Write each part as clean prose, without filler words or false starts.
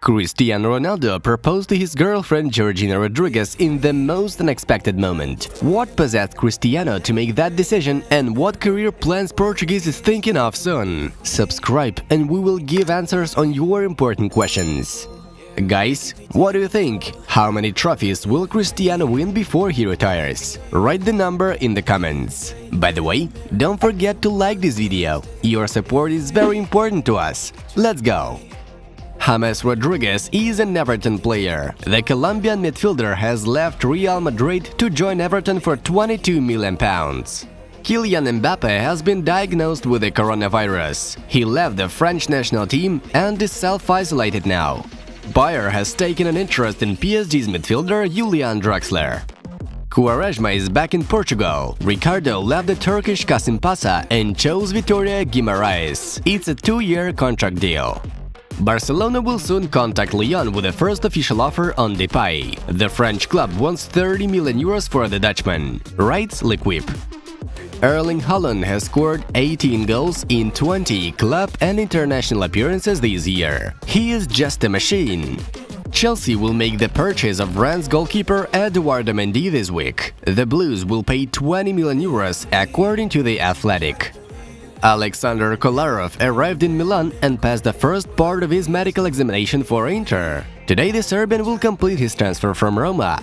Cristiano Ronaldo proposed to his girlfriend Georgina Rodriguez in the most unexpected moment. What possessed Cristiano to make that decision, and what career plans Portuguese is thinking of soon? Subscribe and we will give answers on your important questions. Guys, what do you think? How many trophies will Cristiano win before he retires? Write the number in the comments. By the way, don't forget to like this video. Your support is very important to us. Let's go! James Rodriguez is an Everton player. The Colombian midfielder has left Real Madrid to join Everton for £22 million. Kylian Mbappe has been diagnosed with the coronavirus. He left the French national team and is self-isolated now. Bayer has taken an interest in PSG's midfielder Julian Draxler. Quaresma is back in Portugal. Ricardo left the Turkish Kasimpasa and chose Vitória Guimarães. It's a 2-year contract deal. Barcelona will soon contact Lyon with the first official offer on Depay. The French club wants €30 million for the Dutchman, writes L'Equipe. Erling Haaland has scored 18 goals in 20 club and international appearances this year. He is just a machine. Chelsea will make the purchase of Rennes goalkeeper Eduardo Mendy this week. The Blues will pay €20 million according to The Athletic. Alexander Kolarov arrived in Milan and passed the first part of his medical examination for Inter. Today the Serbian will complete his transfer from Roma.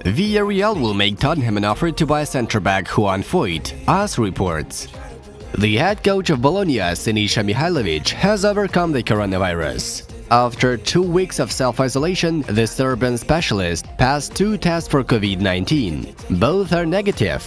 Villarreal will make Tottenham an offer to buy centre-back Juan Foyt, AS reports. The head coach of Bologna, Sinisa Mihajlovic, has overcome the coronavirus. After 2 weeks of self-isolation, the Serbian specialist passed 2 tests for COVID-19. Both are negative.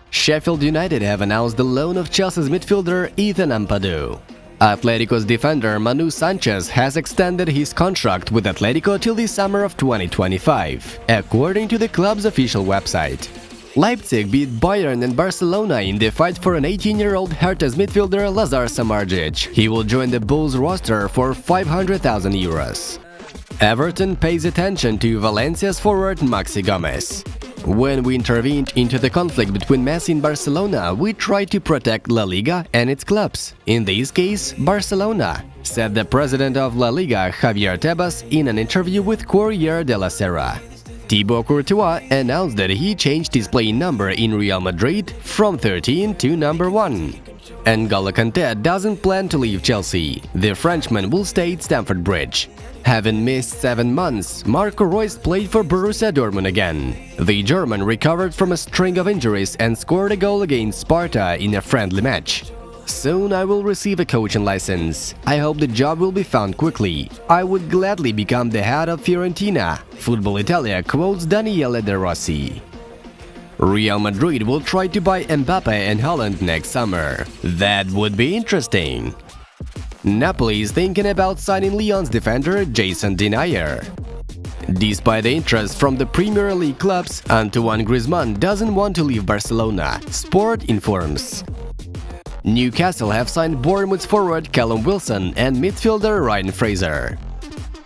Sheffield United have announced the loan of Chelsea's midfielder Ethan Ampadu. Atletico's defender Manu Sanchez has extended his contract with Atletico till the summer of 2025, according to the club's official website. Leipzig beat Bayern and Barcelona in the fight for an 18-year-old Hertha's midfielder Lazar Samardzic. He will join the Bulls roster for €500,000. Everton pays attention to Valencia's forward Maxi Gomez. When we intervened into the conflict between Messi and Barcelona, we tried to protect La Liga and its clubs, in this case, Barcelona, said the president of La Liga, Javier Tebas, in an interview with Corriere della Sera. Thibaut Courtois announced that he changed his playing number in Real Madrid from 13 to number 1. N'Golo Kanté doesn't plan to leave Chelsea. The Frenchman will stay at Stamford Bridge. Having missed 7 months, Marco Reus played for Borussia Dortmund again. The German recovered from a string of injuries and scored a goal against Sparta in a friendly match. Soon I will receive a coaching license. I hope the job will be found quickly. I would gladly become the head of Fiorentina, Football Italia quotes Daniele De Rossi. Real Madrid will try to buy Mbappe and Haaland next summer. That would be interesting. Napoli is thinking about signing Lyon's defender Jason Denayer. Despite the interest from the Premier League clubs, Antoine Griezmann doesn't want to leave Barcelona, Sport informs. Newcastle have signed Bournemouth's forward Callum Wilson and midfielder Ryan Fraser.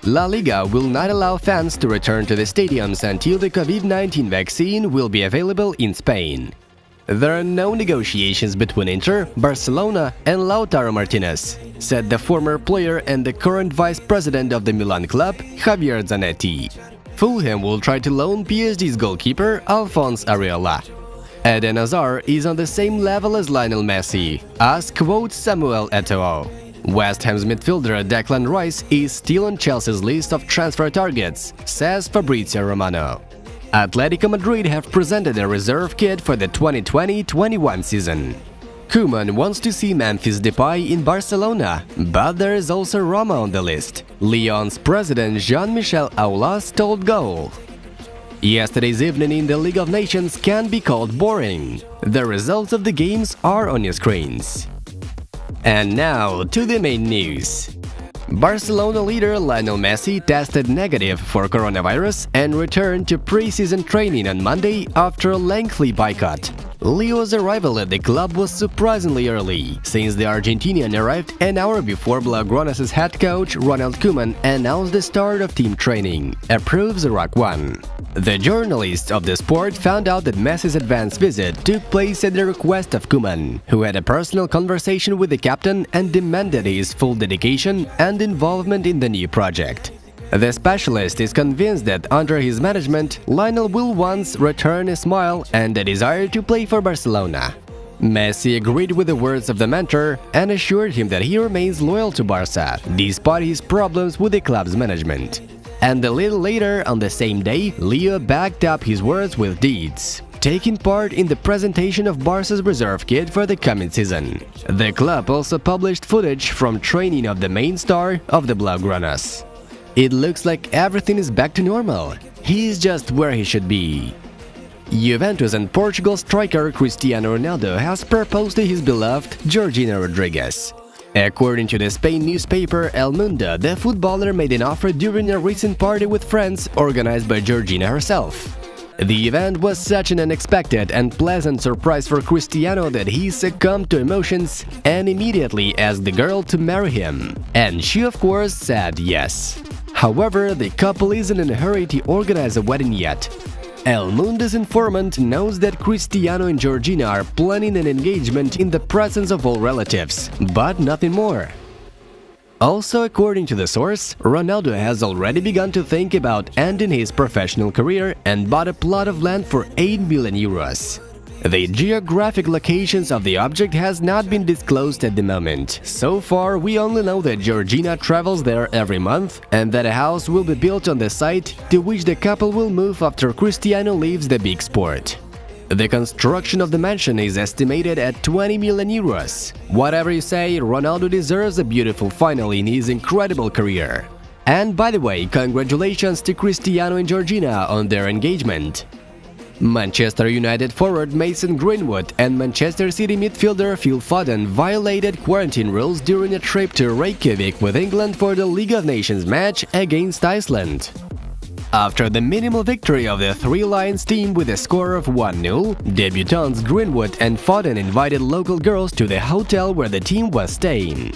La Liga will not allow fans to return to the stadiums until the COVID-19 vaccine will be available in Spain. There are no negotiations between Inter, Barcelona and Lautaro Martinez, said the former player and the current vice president of the Milan club, Javier Zanetti. Fulham will try to loan PSG's goalkeeper Alphonse Areola. Eden Hazard is on the same level as Lionel Messi, as quotes Samuel Eto'o. West Ham's midfielder Declan Rice is still on Chelsea's list of transfer targets, says Fabrizio Romano. Atletico Madrid have presented a reserve kit for the 2020-21 season. Koeman wants to see Memphis Depay in Barcelona, but there is also Roma on the list. Lyon's president Jean-Michel Aulas told Goal. Yesterday's evening in the League of Nations can be called boring. The results of the games are on your screens. And now to the main news. Barcelona leader Lionel Messi tested negative for coronavirus and returned to pre-season training on Monday after a lengthy boycott. Leo's arrival at the club was surprisingly early, since the Argentinian arrived an hour before Blaugrana's head coach Ronald Koeman announced the start of team training, approves Rock One. The journalists of the sport found out that Messi's advance visit took place at the request of Koeman, who had a personal conversation with the captain and demanded his full dedication and involvement in the new project. The specialist is convinced that under his management, Lionel will once return a smile and a desire to play for Barcelona. Messi agreed with the words of the mentor and assured him that he remains loyal to Barca, despite his problems with the club's management. And a little later on the same day, Leo backed up his words with deeds, taking part in the presentation of Barca's reserve kit for the coming season. The club also published footage from training of the main star of the Blaugranas. It looks like everything is back to normal. He's just where he should be. Juventus and Portugal striker Cristiano Ronaldo has proposed to his beloved Georgina Rodriguez. According to the Spain newspaper El Mundo, the footballer made an offer during a recent party with friends organized by Georgina herself. The event was such an unexpected and pleasant surprise for Cristiano that he succumbed to emotions and immediately asked the girl to marry him. And she of course said yes. However, the couple isn't in a hurry to organize a wedding yet. El Mundo's informant knows that Cristiano and Georgina are planning an engagement in the presence of all relatives, but nothing more. Also, according to the source, Ronaldo has already begun to think about ending his professional career and bought a plot of land for 8 million euros. The geographic locations of the object has not been disclosed at the moment. So far, we only know that Georgina travels there every month and that a house will be built on the site to which the couple will move after Cristiano leaves the big sport. The construction of the mansion is estimated at 20 million euros. Whatever you say, Ronaldo deserves a beautiful final in his incredible career. And by the way, congratulations to Cristiano and Georgina on their engagement. Manchester United forward Mason Greenwood and Manchester City midfielder Phil Foden violated quarantine rules during a trip to Reykjavik with England for the League of Nations match against Iceland. After the minimal victory of the Three Lions team with a score of 1-0, debutants Greenwood and Foden invited local girls to the hotel where the team was staying.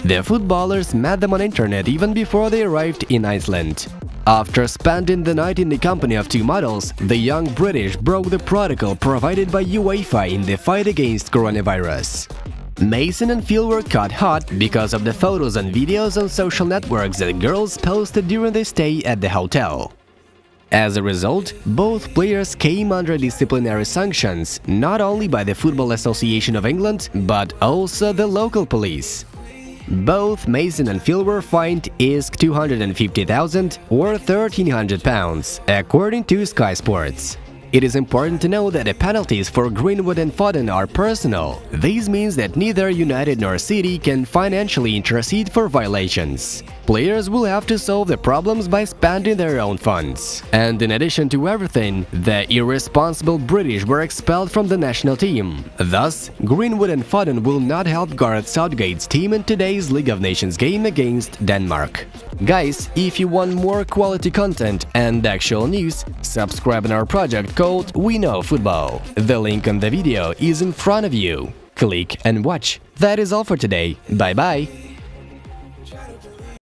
The footballers met them on internet even before they arrived in Iceland. After spending the night in the company of two models, the young British broke the protocol provided by UEFA in the fight against coronavirus. Mason and Phil were caught hot because of the photos and videos on social networks that girls posted during their stay at the hotel. As a result, both players came under disciplinary sanctions, not only by the Football Association of England, but also the local police. Both Mason and Phil were fined ISK 250,000 or £1,300, according to Sky Sports. It is important to know that the penalties for Greenwood and Foden are personal. This means that neither United nor City can financially intercede for violations. Players will have to solve the problems by spending their own funds. And in addition to everything, the irresponsible British were expelled from the national team. Thus, Greenwood and Foden will not help Gareth Southgate's team in today's League of Nations game against Denmark. Guys, if you want more quality content and actual news, subscribe on our project called We Know Football. The link on the video is in front of you. Click and watch. That is all for today. Bye bye!